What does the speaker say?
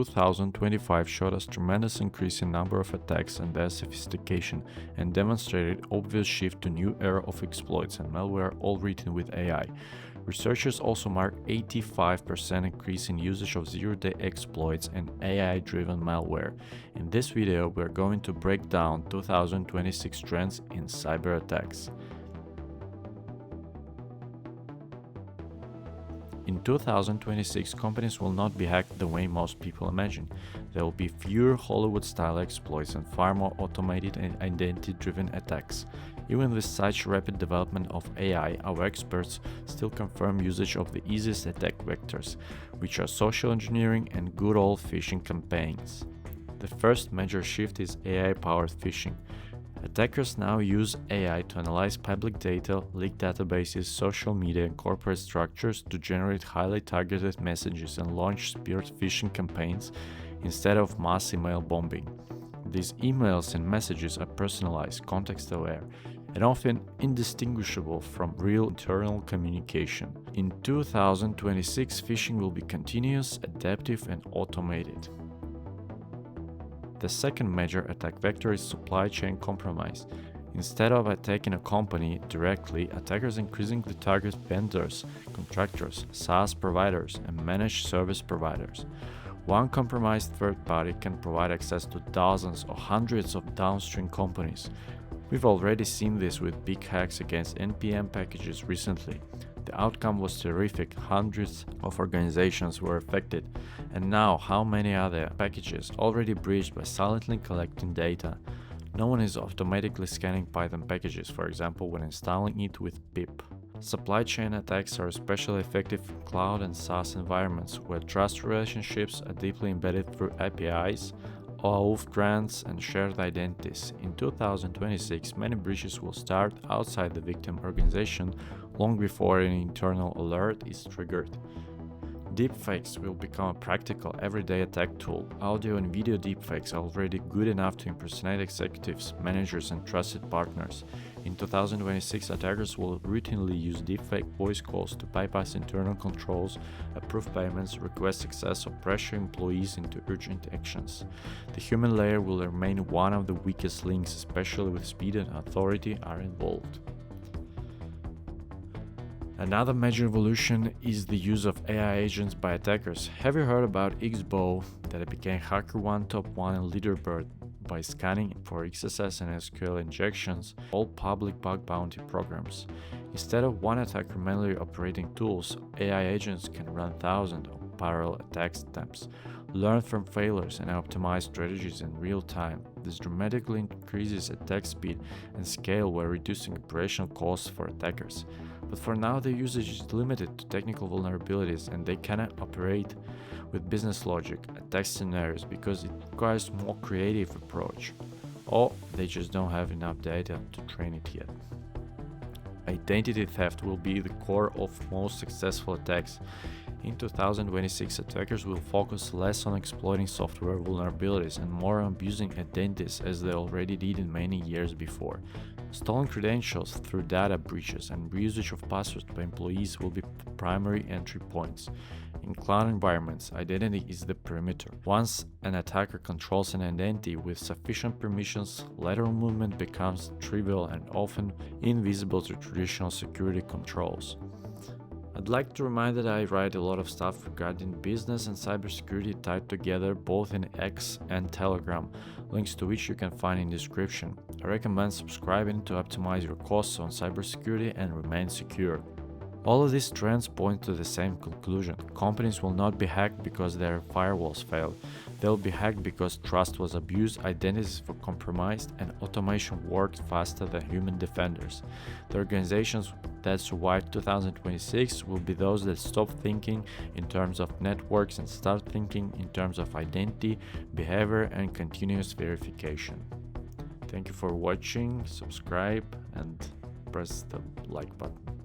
2025 showed us tremendous increase in number of attacks and their sophistication, and demonstrated obvious shift to new era of exploits and malware, all written with AI. Researchers also mark 85% increase in usage of zero-day exploits and AI-driven malware. In this video, we are going to break down 2026 trends in cyber attacks. In 2026, companies will not be hacked the way most people imagine. There will be fewer Hollywood-style exploits and far more automated and identity-driven attacks. Even with such rapid development of AI, our experts still confirm usage of the easiest attack vectors, which are social engineering and good old phishing campaigns. The first major shift is AI-powered phishing. Attackers now use AI to analyze public data, leak databases, social media, and corporate structures to generate highly targeted messages and launch speared phishing campaigns instead of mass email bombing. These emails and messages are personalized, context-aware, and often indistinguishable from real internal communication. In 2026, phishing will be continuous, adaptive, and automated. The second major attack vector is supply chain compromise. Instead of attacking a company directly, attackers increasingly target vendors, contractors, SaaS providers, and managed service providers. One compromised third party can provide access to dozens or hundreds of downstream companies. We've already seen this with big hacks against NPM packages recently. The outcome was terrific, hundreds of organizations were affected, and now how many other packages already breached by silently collecting data? No one is automatically scanning Python packages, for example, when installing it with pip. Supply chain attacks are especially effective in cloud and SaaS environments, where trust relationships are deeply embedded through APIs, OAuth grants, and shared identities. In 2026, many breaches will start outside the victim organization long before an internal alert is triggered. Deepfakes will become a practical, everyday attack tool. Audio and video deepfakes are already good enough to impersonate executives, managers, and trusted partners. In 2026, attackers will routinely use deepfake voice calls to bypass internal controls, approve payments, request access, or pressure employees into urgent actions. The human layer will remain one of the weakest links, especially when speed and authority are involved. Another major evolution is the use of AI agents by attackers. Have you heard about XBow, that it became HackerOne Top 1 and Leaderboard by scanning for XSS and SQL injections, all public bug bounty programs? Instead of one attacker manually operating tools, AI agents can run thousands of parallel attack attempts, learn from failures, and optimize strategies in real time. This dramatically increases attack speed and scale while reducing operational costs for attackers. But for now, their usage is limited to technical vulnerabilities, and they cannot operate with business logic attack scenarios because it requires more creative approach, or they just don't have enough data to train it yet. Identity theft will be the core of most successful attacks. In 2026, attackers will focus less on exploiting software vulnerabilities and more on abusing identities, as they already did in many years before. Stolen credentials through data breaches and reusage of passwords by employees will be primary entry points. In cloud environments, identity is the perimeter. Once an attacker controls an identity with sufficient permissions, lateral movement becomes trivial and often invisible to traditional security controls. I'd like to remind that I write a lot of stuff regarding business and cybersecurity tied together both in X and Telegram, links to which you can find in the description. I recommend subscribing to optimize your costs on cybersecurity and remain secure. All of these trends point to the same conclusion. Companies will not be hacked because their firewalls failed. They'll be hacked because trust was abused, identities were compromised, and automation worked faster than human defenders. The organizations that survive 2026 will be those that stop thinking in terms of networks and start thinking in terms of identity, behavior, and continuous verification. Thank you for watching, subscribe, and press the like button.